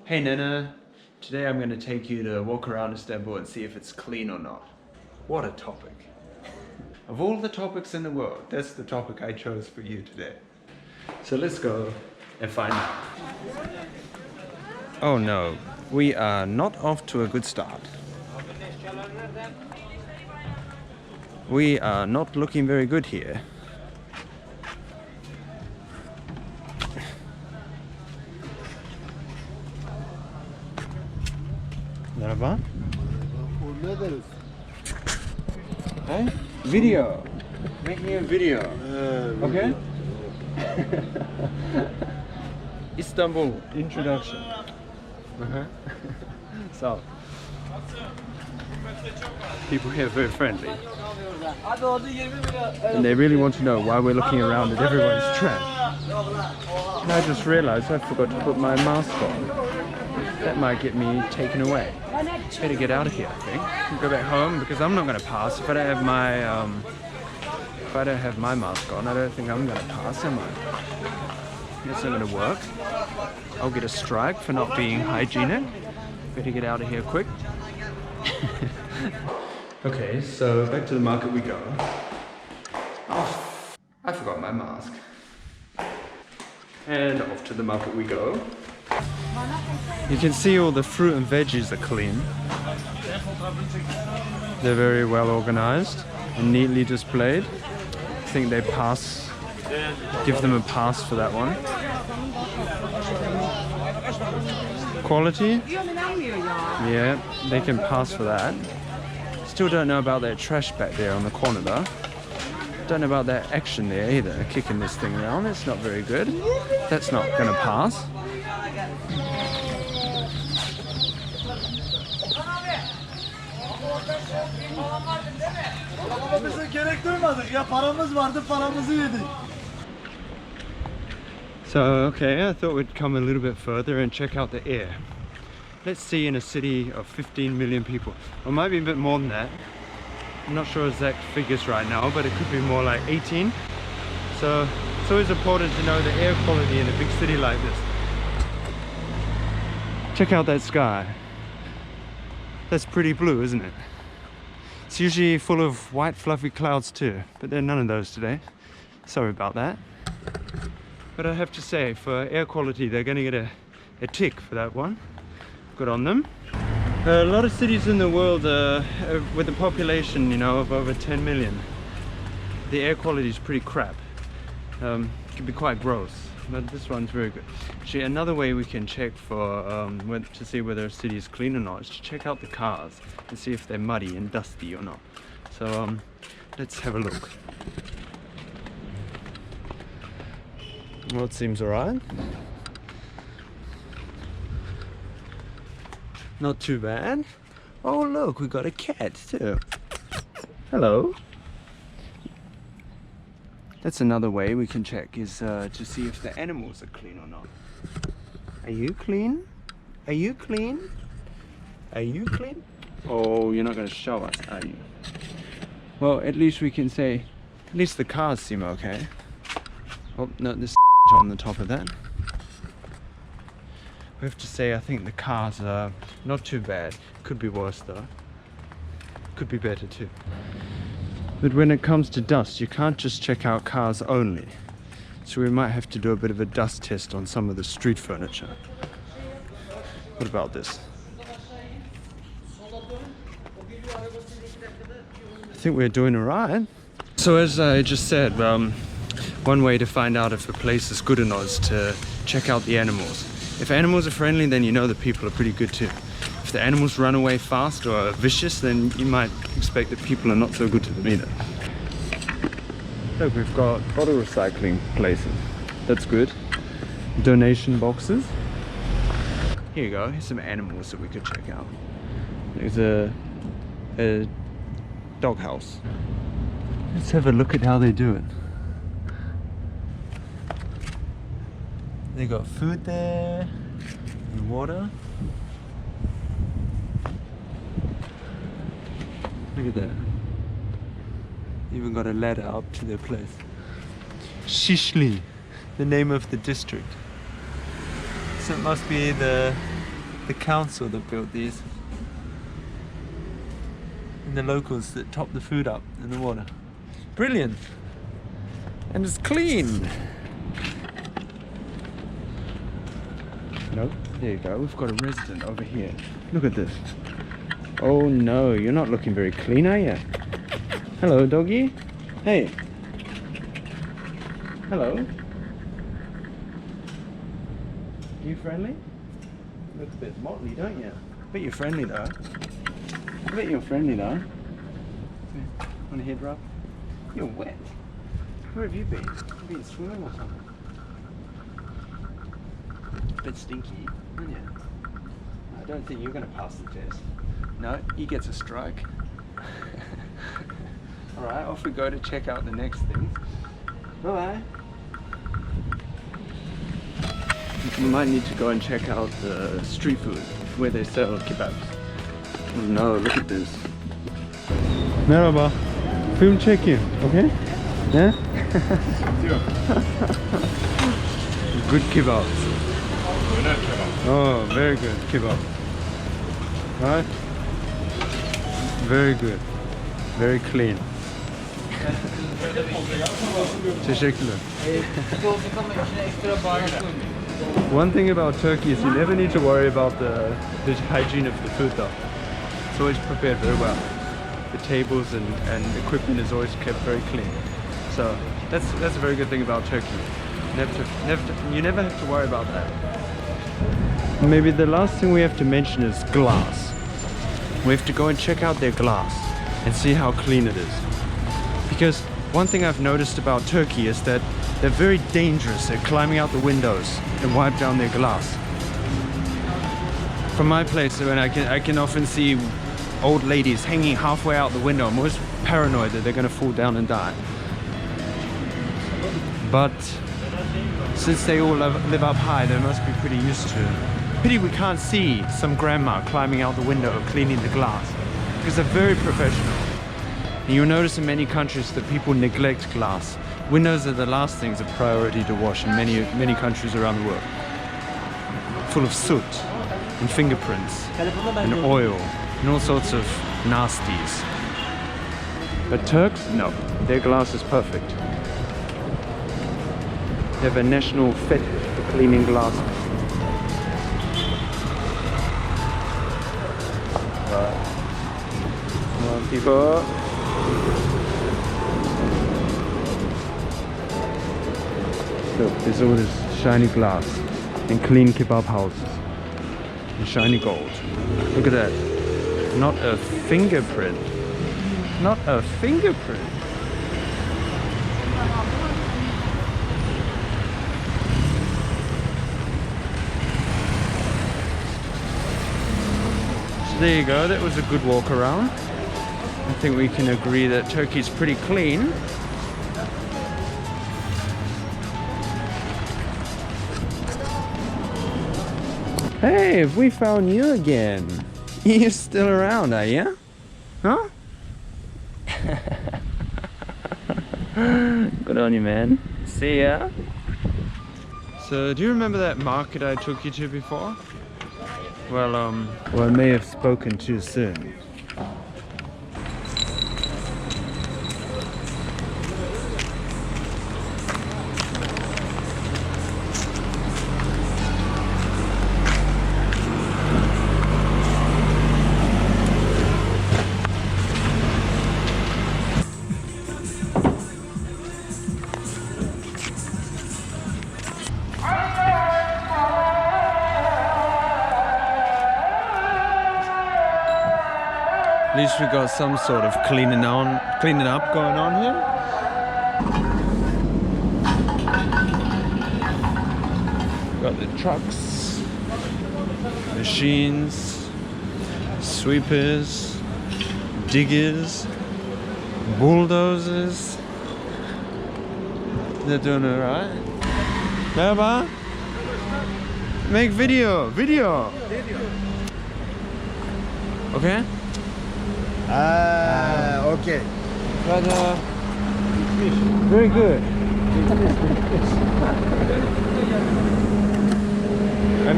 Hey Nana, today I'm going to take you to walk around Istanbul and see if it's clean or not. What a topic. Of all the topics in the world, that's the topic I chose for you today. So let's go and find out. Oh no, we are not off to a good start. We are not looking very good here. Merhaba. Hey? Video. Make me a video. Okay? Istanbul introduction. So, people here are very friendly. And they really want to know why we're looking around at everyone's trash. And I just realized I forgot to put my mask on. That might get me taken away. Better get out of here, I think. Go back home because I'm not going to pass. If I don't have my mask on, I don't think I'm going to pass, am I? That's not going to work. I'll get a strike for not being hygienic. Better get out of here quick. Okay, so back to the market we go. Oh, I forgot my mask. And off to the market we go. You can see all the fruit and veggies are clean. They're very well organized and neatly displayed. I think they pass, give them a pass for that one. Quality? Yeah, they can pass for that. Still don't know about that trash back there on the corner though. Don't know about that action there either, kicking this thing around. It's not very good. That's not gonna pass. So, okay, I thought we'd come a little bit further and check out the air. Let's see, in a city of 15 million people, or might be a bit more than that. I'm not sure exact figures right now, but it could be more like 18. So it's always important to know the air quality in a big city like this. Check out that sky. That's pretty blue, isn't it? It's usually full of white fluffy clouds too, but there are none of those today. Sorry about that. But I have to say, for air quality, they're gonna get a tick for that one. Good on them. A lot of cities in the world with a population, you know, of over 10 million, the air quality is pretty crap. It can be quite gross, but this one's very good. Actually, another way we can check for to see whether a city is clean or not is to check out the cars and see if they're muddy and dusty or not. So let's have a look. Well, it seems alright. Not too bad. Oh look, we got a cat too. Hello. That's another way we can check, is to see if the animals are clean or not. Are you clean? Are you clean? Are you clean? Oh, you're not going to show us, are you? Well, at least we can say, at least the cars seem okay. Oh, no, there's on the top of that. We have to say, I think the cars are not too bad. Could be worse though. Could be better too. But when it comes to dust, you can't just check out cars only. So we might have to do a bit of a dust test on some of the street furniture. What about this? I think we're doing alright. So as I just said, one way to find out if a place is good or not is to check out the animals. If animals are friendly, then you know the people are pretty good too. If the animals run away fast or are vicious, then you might expect that people are not so good to them either. Look, we've got bottle recycling places. That's good. Donation boxes. Here you go, here's some animals that we could check out. There's a dog house. Let's have a look at how they do it. They got food there and water. Look at that. Even got a ladder up to their place. Shishli, the name of the district. So it must be the the council that built these. And the locals that top the food up in the water. Brilliant! And it's clean! Nope, there you go. We've got a resident over here. Look at this. Oh no, you're not looking very clean, are you? Hello, doggy. Hey. Hello. You friendly? You look a bit motley, don't you? I bet you're friendly though. I bet you're friendly though. Want a head rub? You're wet. Where have you been? You've been swimming or something? A bit stinky, aren't you? I don't think you're going to pass the test. No, he gets a strike. Alright, off we go to check out the next thing. Bye. We might need to go and check out the street food where they sell kebabs. Oh no, look at this. Merhaba. Film çekiyor, okay? Yeah? Good kebabs. Oh, very good kebab. Right? Very good. Very clean. Teşekkürler. One thing about Turkey is you never need to worry about the hygiene of the food though. It's always prepared very well. The tables and equipment is always kept very clean. So that's a very good thing about Turkey. You never have to worry about that. Maybe the last thing we have to mention is glass. We have to go and check out their glass and see how clean it is. Because one thing I've noticed about Turkey is that they're very dangerous at climbing out the windows and wipe down their glass. From my place, when I can often see old ladies hanging halfway out the window. I'm always paranoid that they're going to fall down and die. But since they all live up high, they must be pretty used to it. Pity we can't see some grandma climbing out the window cleaning the glass, because they're very professional. And you'll notice in many countries that people neglect glass. Windows are the last things a priority to wash in many countries around the world. Full of soot and fingerprints and oil and all sorts of nasties. But Turks, no, their glass is perfect. They have a national fetish for cleaning glasses. Right. Come on, people. Look, there's all this shiny glass and clean kebab houses and shiny gold. Look at that. Not a fingerprint. Not a fingerprint. So there you go, that was a good walk around. I think we can agree that Turkey's pretty clean. Hey, have we found you again? You're still around, are you? Huh? Good on you, man. See ya. So, do you remember that market I took you to before? Well, I may have spoken too soon. At least we got some sort of cleaning up going on here. Got the trucks, machines, sweepers, diggers, bulldozers. They're doing alright. Merhaba. Make video. Okay? Okay. But very good. I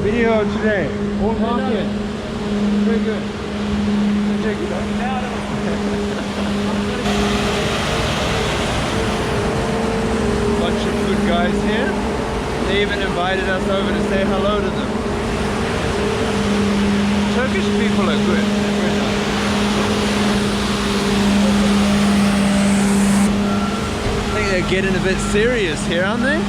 Video today. Old market. Very good. Check it out. Bunch of good guys here. They even invited us over to say hello to them. Turkish people are good. They're very nice. I think they're getting a bit serious here, aren't they?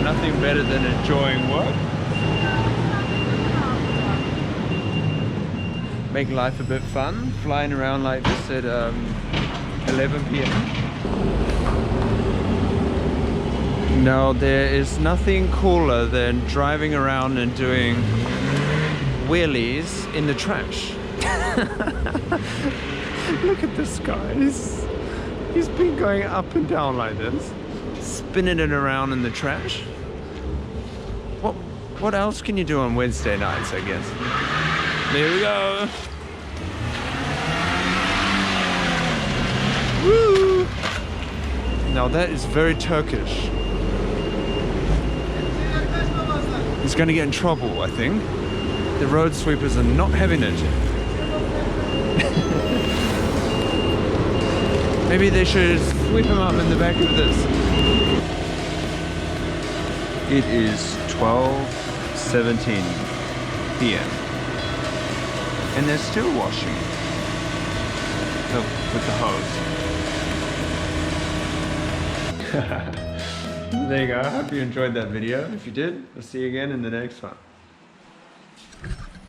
Nothing better than enjoying work. Make life a bit fun, flying around like this at 11 p.m. No, there is nothing cooler than driving around and doing wheelies in the trash. Look at this guy. He's been going up and down like this, spinning it around in the trash. What else can you do on Wednesday nights, I guess? There we go. Woo! Now that is very Turkish. He's going to get in trouble, I think. The road sweepers are not having it. Maybe they should sweep him up in the back of this. It is 12:17 p.m. and they're still washing with the hose. There you go. I hope you enjoyed that video. If you did, I'll see you again in the next one.